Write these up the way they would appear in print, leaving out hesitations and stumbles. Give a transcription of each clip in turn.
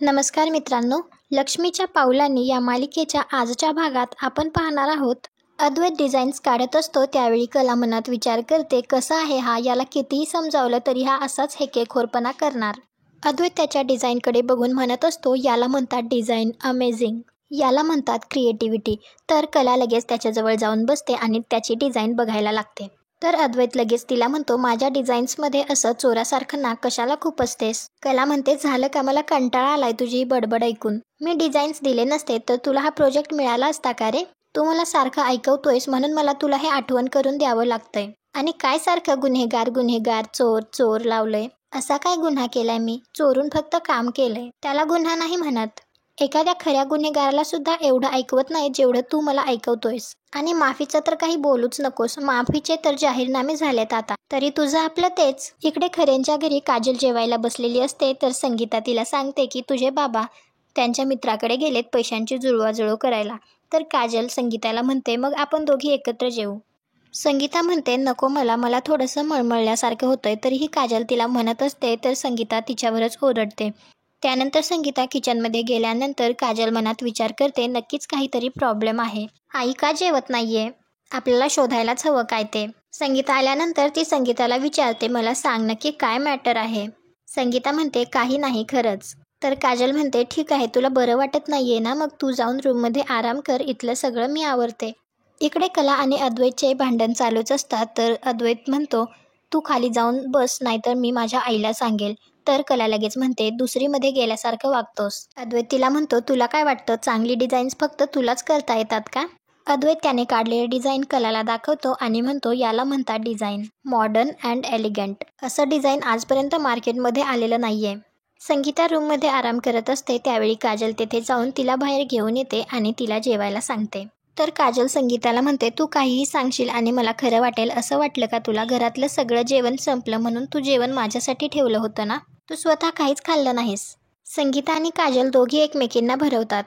नमस्कार मित्रांनो, लक्ष्मीच्या पावलांनी या मालिकेच्या आजच्या भागात आपण पाहणार आहोत. अद्वैत डिझाईन्स काढत असतो त्यावेळी कला मनात विचार करते, कसा आहे हा, याला कितीही समजावलं तरी हा असाच हेकेखोरपणा करणार. अद्वैत त्याच्या डिझाईनकडे बघून म्हणत असतो, याला म्हणतात डिझाईन, अमेझिंग, याला म्हणतात क्रिएटिव्हिटी. तर कला लगेच त्याच्याजवळ जाऊन बसते आणि त्याची डिझाईन बघायला लागते. तर अद्वैत लगेच तिला म्हणतो, माझ्या डिझाईन्समध्ये असं चोरासारखं नाक कशाला खुपसतेस? कला म्हणते, झालं का, मला कंटाळा आलाय तुझी बडबड ऐकून. मी डिझाईन्स दिले नसते तर तुला हा प्रोजेक्ट मिळाला असता का रे? तू मला सारखं ऐकवतोयस म्हणून मला तुला हे आठवण करून द्यावं लागतंय. आणि काय सारखं गुन्हेगार गुन्हेगार, चोर चोर लावलंय? असा काय गुन्हा केलाय मी? चोरून फक्त काम केलंय, त्याला गुन्हा नाही म्हणत. एखाद्या खऱ्या गुन्हेगाराला सुद्धा एवढं ऐकवत नाही जेवढं तू मला ऐकवतोयस. आणि माफीचं तर काही बोलूच नकोस, माफीचे तर जाहीरनामे झालेत आता. तरी तुझं आपलं तेच. इकडे खऱ्यांच्या घरी काजल जेवायला बसलेली असते तर संगीता तिला सांगते की तुझे बाबा त्यांच्या मित्राकडे गेलेत पैशांची जुळवाजुळव करायला. तर काजल संगीताला म्हणते, मग आपण दोघी एकत्र जेवू. संगीता म्हणते, नको, मला थोडंसं मळमळल्यासारखं होतंय. तरीही काजल तिला म्हणत असते तर संगीता तिच्यावरच ओरडते. त्यानंतर संगीता किचनमध्ये गेल्यानंतर काजल मनात विचार करते, नक्कीच काहीतरी प्रॉब्लेम आहे. आई का जेवत नाहीये? आपल्याला शोधायलाच हवं काय ते. संगीता आल्यानंतर ती संगीताला विचारते, मला सांग नक्की काय मॅटर आहे? संगीता म्हणते, काही नाही खरंच. तर काजल म्हणते, ठीक आहे, तुला बरं वाटत नाहीये ना, मग तू जाऊन रूममध्ये आराम कर, इथलं सगळं मी आवरते. इकडे कला आणि अद्वैतचे भांडण चालूच असतात. तर अद्वैत म्हणतो, तू खाली जाऊन बस, नाहीतर मी माझ्या आईला सांगेल. तर कला लगेच म्हणते, दुसरीमध्ये गेल्यासारखं वागतोस. अद्वैत तिला म्हणतो, तुला काय वाटतं, चांगली डिझाईन्स फक्त तुलाच करता येतात का? अद्वैत त्याने काढलेले डिझाईन कलाला दाखवतो आणि म्हणतो, याला म्हणतात डिझाईन, मॉडर्न अँड एलिगंट. असं डिझाईन आजपर्यंत मार्केटमध्ये आलेलं नाहीये. संगीता रूममध्ये आराम करत असते त्यावेळी काजल तेथे जाऊन तिला बाहेर घेऊन येते आणि तिला जेवायला सांगते. तर काजल संगीताला म्हणते, तू काहीही सांगशील आणि मला खरं वाटेल असं वाटलं का तुला? घरातलं सगळं जेवण संपलं म्हणून तू जेवण माझ्यासाठी ठेवलं होतं ना? तू स्वतः काहीच खाल्लं नाहीस. संगीता आणि काजल दोघी एकमेकींना भरवतात.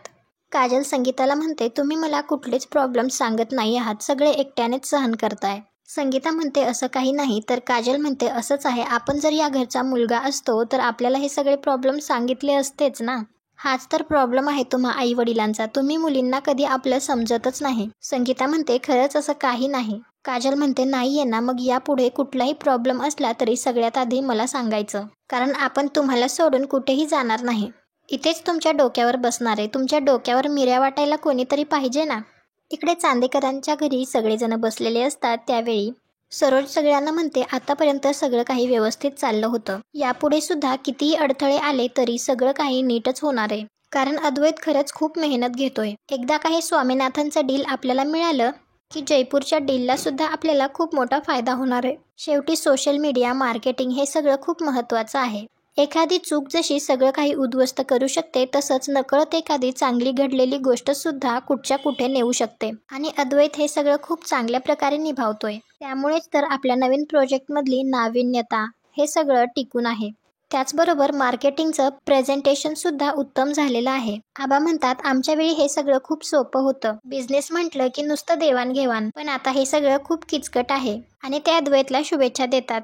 काजल संगीताला म्हणते, तुम्ही मला कुठलेच प्रॉब्लेम सांगत नाही आहात, सगळे एकट्यानेच सहन करताय. संगीता म्हणते, असं काही नाही. तर काजल म्हणते, असंच आहे, आपण जर या घरचा मुलगा असतो तर आपल्याला हे सगळे प्रॉब्लेम सांगितले असतेच ना. हाच तर प्रॉब्लेम आहे तुम्हा आई वडिलांचा, तुम्ही मुलींना कधी आपलं समजतच नाही. संगीता म्हणते, खरंच असं काही नाही. काजल म्हणते, नाहीये ना, मग यापुढे कुठलाही प्रॉब्लेम असला तरी सगळ्यात आधी मला सांगायचं, कारण आपण तुम्हाला सोडून कुठेही जाणार नाही. इथेच तुमच्या डोक्यावर बसणार आहे. तुमच्या डोक्यावर मिऱ्या वाटायला कोणीतरी पाहिजे ना. इकडे चांदेकरांच्या घरी सगळेजण बसलेले असतात त्यावेळी सरोज सगळ्यांना म्हणते, आतापर्यंत सगळं काही व्यवस्थित चाललं होतं, यापुढे सुद्धा कितीही अडथळे आले तरी सगळं काही नीटच होणार आहे. कारण अद्वैत खरंच खूप मेहनत घेतोय. एकदा काही स्वामीनाथनचं डील आपल्याला मिळालं की जयपूरच्या डीलला सुद्धा आपल्याला खूप मोठा फायदा होणार आहे. शेवटी सोशल मीडिया मार्केटिंग हे सगळं खूप महत्त्वाचं आहे. एखादी चूक जशी सगळं काही उद्ध्वस्त करू शकते तसंच नकळत एखादी चांगली घडलेली गोष्ट सुद्धा कुठच्या कुठे नेऊ शकते. आणि अद्वैत हे सगळं खूप चांगल्या प्रकारे निभावतोय. त्यामुळेच तर आपल्या नवीन प्रोजेक्टमधली नाविन्यता हे सगळं टिकून आहे. त्याचबरोबर मार्केटिंगचं प्रेझेंटेशन सुद्धा उत्तम झालेलं आहे. आबा म्हणतात, आमच्या वेळी हे सगळं खूप सोपं होतं. बिझनेस म्हटलं की नुसतं देवाणघेवाण, पण आता हे सगळं खूप किचकट आहे. आणि ते अद्वैतला शुभेच्छा देतात.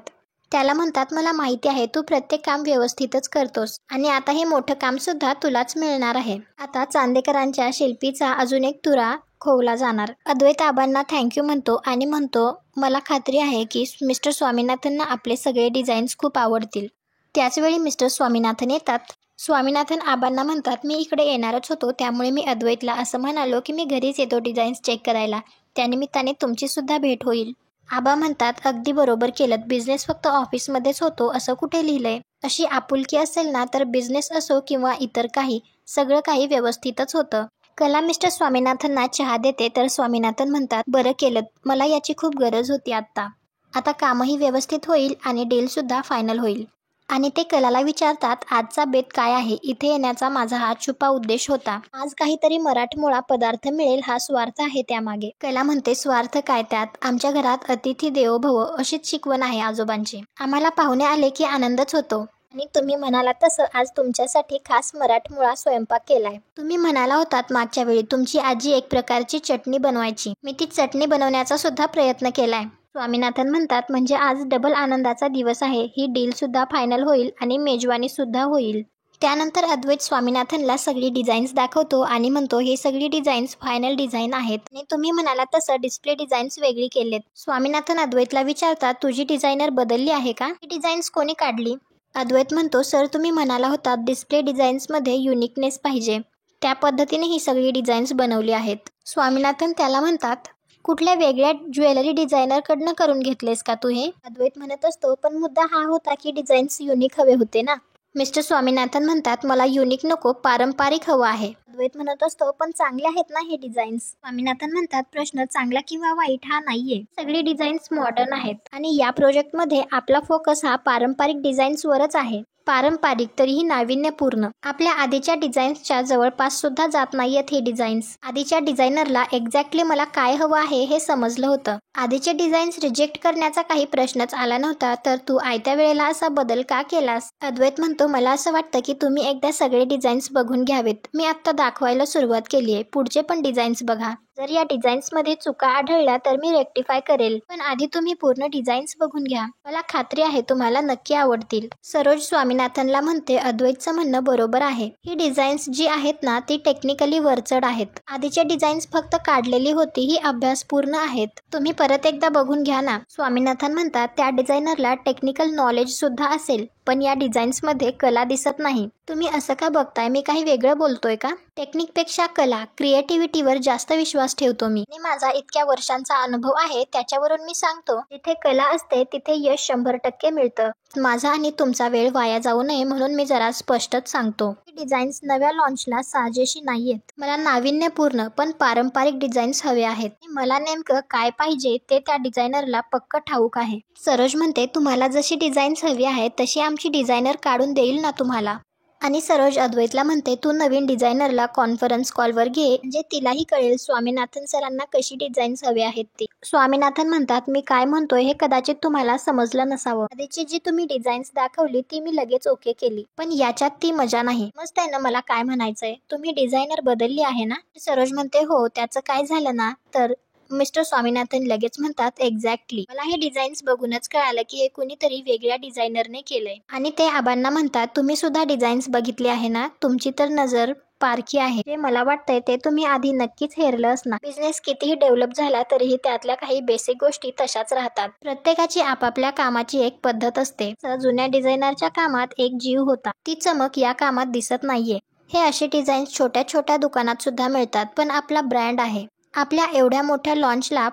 त्याला म्हणतात, मला माहिती आहे तू प्रत्येक काम व्यवस्थितच करतोस आणि आता हे मोठं काम सुद्धा तुलाच मिळणार आहे. आता चांदेकरांच्या शिल्पीचा अजून एक तुरा खोवला जाणार. अद्वैत आबांना थँक्यू म्हणतो आणि म्हणतो, मला खात्री आहे की मिस्टर स्वामीनाथनना आपले सगळे डिझाईन्स खूप आवडतील. त्याचवेळी मिस्टर स्वामीनाथन येतात. स्वामीनाथन आबांना म्हणतात, मी इकडे येणारच होतो, त्यामुळे मी अद्वैतला असं म्हणालो की मी घरीच येतो डिझाईन्स चेक करायला, त्यानिमित्ताने तुमची सुद्धा भेट होईल. आबा म्हणतात, अगदी बरोबर केलं, बिझनेस फक्त ऑफिसमध्येच होतो असं कुठे लिहिलंय? अशी आपुलकी असेल ना तर बिझनेस असो किंवा इतर काही, सगळं काही व्यवस्थितच होतं. कला मिस्टर स्वामीनाथनना चहा देते तर स्वामीनाथन म्हणतात, बरं केलं, मला याची खूप गरज होती आता कामही व्यवस्थित होईल आणि डील सुद्धा फायनल होईल. आणि ते कलाला विचारतात, आजचा बेत काय आहे? इथे येण्याचा माझा हा छुपा उद्देश होता. आज काहीतरी मराठमोळा पदार्थ मिळेल हा स्वार्थ आहे त्यामागे. कला म्हणते, स्वार्थ काय त्यात? आमच्या घरात अतिथी देवो भव अशीच शिकवण आहे आजोबांची. आम्हाला पाहुणे आले की आनंदच होतो. आणि तुम्ही म्हणाला तसं आज तुमच्यासाठी खास मराठमोळा स्वयंपाक केलाय. तुम्ही म्हणाला होतात मागच्या वेळी तुमची आजी एक प्रकारची चटणी बनवायची, मी ती चटणी बनवण्याचा सुद्धा प्रयत्न केलाय. स्वामीनाथन म्हणतात, म्हणजे आज डबल आनंदाचा दिवस आहे. ही डील सुद्धा फायनल होईल आणि मेजवानी सुद्धा होईल. त्यानंतर अद्वैत स्वामीनाथनला सगळी डिझाईन्स दाखवतो आणि म्हणतो हे सगळी डिझाईन्स फायनल डिझाईन आहेत आणि तुम्ही म्हणाला तसं डिस्प्ले डिझाईन्स वेगळी केलेत. स्वामीनाथन अद्वैतला विचारतात तुझी डिझायनर बदलली आहे का? ही डिझाईन्स कोणी काढली? अद्वैत म्हणतो सर तुम्ही म्हणाला होता डिस्प्ले डिझाईन्समध्ये युनिकनेस पाहिजे, त्या पद्धतीने ही सगळी डिझाईन्स बनवली आहेत. स्वामीनाथन त्याला म्हणतात कुठल्या वेगळ्या ज्वेलरी डिझायनरकडनं करून घेतलेस का तू हे? अद्वैत म्हणत असतो पण मुद्दा हा होता की डिझाईन्स युनिक हवे होते ना. मिस्टर स्वामीनाथन म्हणतात मला युनिक नको, पारंपरिक हवं आहे. अद्वैत म्हणत असतो पण चांगले आहेत ना हे डिझाईन्स? स्वामीनाथन म्हणतात प्रश्न चांगला किंवा वाईट हा नाहीये, सगळी डिझाईन्स मॉडर्न आहेत आणि या प्रोजेक्टमध्ये आपला फोकस हा पारंपरिक डिझाईन्सवरच आहे. पारंपरिक तरीही नाविन्यपूर्ण. आपल्या आधीच्या डिझाईन्सच्या जवळपास सुद्धा जात नाहीयेत हे डिझाईन्स. आधीच्या डिझायनरला एक्झॅक्टली मला काय हवं आहे हे समजलं होतं. आधीचे डिझाईन्स रिजेक्ट करण्याचा काही प्रश्नच आला नव्हता, तर तू आयत्या वेळेला असा बदल का केलास? अद्वैत म्हणतो मला असं वाटतं की तुम्ही एकदा सगळे डिझाईन्स बघून घ्यावेत. मी आत्ता दाखवायला सुरुवात केलीये, पुढचे पण डिझाईन्स बघा. जर या डिझाईन्समध्ये चुका आढळल्या तर मी रेक्टिफाय करेल, पण आधी तुम्ही पूर्ण डिझाईन्स बघून घ्या. मला खात्री आहे तुम्हाला नक्की आवडतील. सरोज स्वामीनाथनला म्हणते अद्वैतचं म्हणणं बरोबर आहे. ही डिझाईन्स जी आहेत ना ती टेक्निकली वरचढ आहेत. आधीचे डिझाईन्स फक्त काढलेली होती, ही अभ्यासपूर्ण आहेत. तुम्ही परत एकदा बघून घ्या ना. स्वामीनाथन म्हणतात त्या डिझायनरला टेक्निकल नॉलेज सुद्धा असेल, पण या डिझाईन्समध्ये कला दिसत नाही. तुम्ही असं का बघताय? मी काही वेगळं बोलतोय का? टेक्निकपेक्षा कला, क्रिएटिव्हिटीवर जास्त विश्वास ठेवतो मी. आणि माझा इतक्या वर्षांचा अनुभव आहे त्याच्यावरून मी सांगतो जिथे कला असते तिथे यश 100% मिळतं. माझा आणि तुमचा वेळ वाया जाऊ नये म्हणून मी जरा स्पष्टच सांगतो. ही डिझाईन्स नव्या लॉन्चला साजेशी नाहीयेत. मला नाविन्यपूर्ण पण पारंपरिक डिझाईन्स हवे आहेत. मला नेमकं काय पाहिजे ते त्या डिझायनरला पक्क ठाऊक आहे. सरोज म्हणते तुम्हाला जशी डिझाईन्स हवी आहे तशी आमची डिझायनर काढून देईल ना तुम्हाला. आणि सरोज अद्वैतला म्हणते तू नवीन डिझायनरला कॉन्फरन्स कॉलवर घे, म्हणजे तिलाही कळेल स्वामीनाथन सरांना कशी डिझाईन्स हवे आहेत ते. स्वामीनाथन म्हणतात मी काय म्हणतोय हे कदाचित तुम्हाला समजलं नसावं. आधीची जी तुम्ही डिझाईन्स दाखवली ती मी लगेच ओके केली, पण याच्यात ती मजा नाही. मस्त आहे ना? मला काय म्हणायचंय, तुम्ही डिझायनर बदलली आहे ना? सरोज म्हणते हो, त्याचं काय झालं ना तर मिस्टर स्वामीनाथन लगेच म्हणतात एक्झॅक्टली, मला हे डिझाईन्स बघूनच कळालं की हे कुणीतरी वेगळ्या डिझायनरने केलंय. आणि ते आबांना म्हणतात तुम्ही सुद्धा डिझाईन्स बघितली आहे ना? तुमची तर नजर पारखी आहे. जे मला वाटतंय ते तुम्ही आधी नक्कीच हेरलं असणार. बिझनेस कितीही डेव्हलप झाला तरीही त्यातल्या काही बेसिक गोष्टी तशाच राहतात. प्रत्येकाची आपापल्या कामाची एक पद्धत असते. जुन्या डिझायनरच्या कामात एक जीव होता, ती चमक या कामात दिसत नाहीये. हे असे डिझाईन्स छोट्या छोट्या दुकानात सुद्धा मिळतात, पण आपला ब्रँड आहे. आपल्या एवढ्या मोठ्या लॉन्चला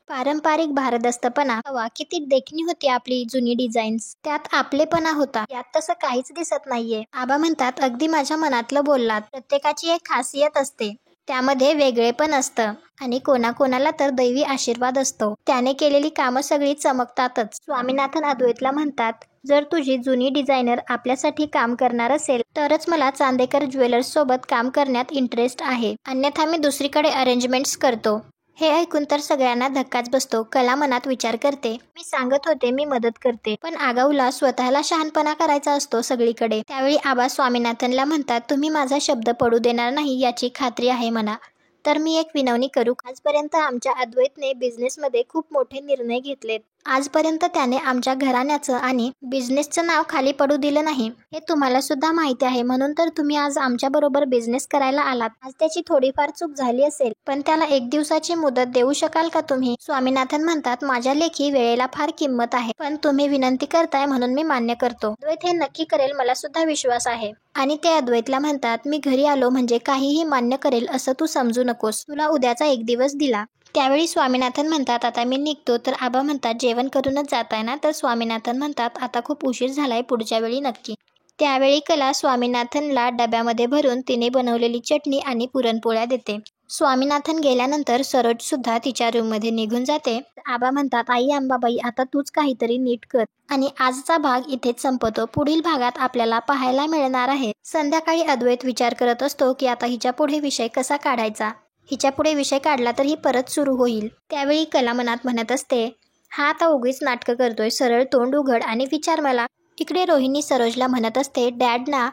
पारंपरिक भारदस्तपणा हवा. किती देखणी होती आपली जुनी डिझाईन्स, त्यात आपलेपणा होता. यात तसं काहीच दिसत नाहीये. आबा म्हणतात अगदी माझ्या मनातलं बोललात. प्रत्येकाची एक खासियत असते, त्यामध्ये वेगळेपण असतं आणि कोणाकोणाला तर दैवी आशीर्वाद असतो. त्याने केलेली कामं सगळी चमकतातच. स्वामीनाथन अद्वैतला म्हणतात जर तुझी जुनी डिझायनर आपल्यासाठी काम करणार असेल तरच मला चांदेकर ज्वेलर्स सोबत काम करण्यात इंटरेस्ट आहे, अन्यथा मी दुसरीकडे अरेंजमेंट्स करतो. हे ऐकून तर सगळ्यांना धक्काच बसतो. कला मनात विचार करते मी सांगत होते मी मदत करते, पण आगाऊला स्वतःला शहाणपणा करायचा असतो सगळीकडे. त्यावेळी आबा स्वामीनाथनला म्हणतात तुम्ही माझा शब्द पडू देणार नाही याची खात्री आहे म्हणा. तर मी एक विनवणी करू. आजपर्यंत आमच्या अद्वैतने बिझनेसमध्ये खूप मोठे निर्णय घेतलेत. आजपर्यंत त्याने आमच्या घराण्याचं आणि बिझनेसचं नाव खाली पडू दिलं नाही, हे तुम्हाला सुद्धा माहिती आहे. म्हणून तर तुम्ही आज आमच्या बरोबर बिझनेस करायला आलात. आज त्याची थोडीफार चूक झाली असेल, पण त्याला 1 दिवसाची मुदत देऊ शकाल का तुम्ही? स्वामीनाथन म्हणतात माझ्या लेखी वेळेला फार किंमत आहे, पण तुम्ही विनंती करताय म्हणून मी मान्य करतो. अद्वैत हे नक्की करेल, मला सुद्धा विश्वास आहे. आणि ते अद्वैतला म्हणतात मी घरी आलो म्हणजे काहीही मान्य करेल असं तू समजू नकोस. तुला उद्याचा 1 दिवस दिला. त्यावेळी स्वामीनाथन म्हणतात आता मी निघतो. तर आबा म्हणतात जेवण करूनच जाताय ना? तर स्वामीनाथन म्हणतात आता खूप उशीर झालाय, पुढच्या वेळी नक्की. त्यावेळी कला स्वामीनाथनला डब्यामध्ये भरून तिने बनवलेली चटणी आणि पुरणपोळ्या देते. स्वामीनाथन गेल्यानंतर सरोज सुद्धा तिच्या रूममध्ये निघून जाते. आबा म्हणतात आई अंबाबाई आता तूच काहीतरी नीट कर. आणि आजचा भाग इथेच संपतो. पुढील भागात आपल्याला पाहायला मिळणार आहे. संध्याकाळी अद्वैत विचार करत असतो की आता हिच्या पुढे विषय कसा काढायचा. हिच्या पुढे विषय काढला तर ही परत सुरू होईल. त्यावेळी कला मनात म्हणत असते हा आता उगीच नाटकं करतोय, सरळ तोंड उघड आणि विचार मला. इकडे रोहिणी सरोजला म्हणत असते डॅडना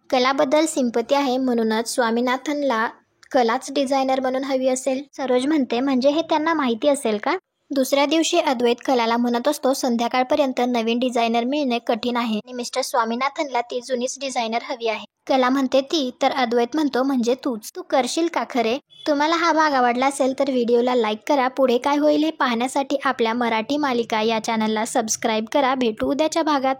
कलाबद्दल सिंपती आहे म्हणूनच स्वामीनाथनला कलाच डिझायनर म्हणून हवी असेल. सरोज म्हणते म्हणजे हे त्यांना माहिती असेल का? दुसऱ्या दिवशी अद्वैत कलाला म्हणत असतो संध्याकाळपर्यंत नवीन डिझायनर मिळणे कठीण आहे आणि मिस्टर स्वामीनाथनला ती जुनीच डिझायनर हवी आहे. कला म्हणते ती, तर अद्वैत म्हणतो म्हणजे तू करशील का खरे? तुम्हाला हा भाग आवडला असेल तर व्हिडिओला लाईक करा. पुढे काय होईल हे पाहण्यासाठी आपल्या मराठी मालिका या चॅनलला सबस्क्राईब करा. भेटू उद्याच्या भागात.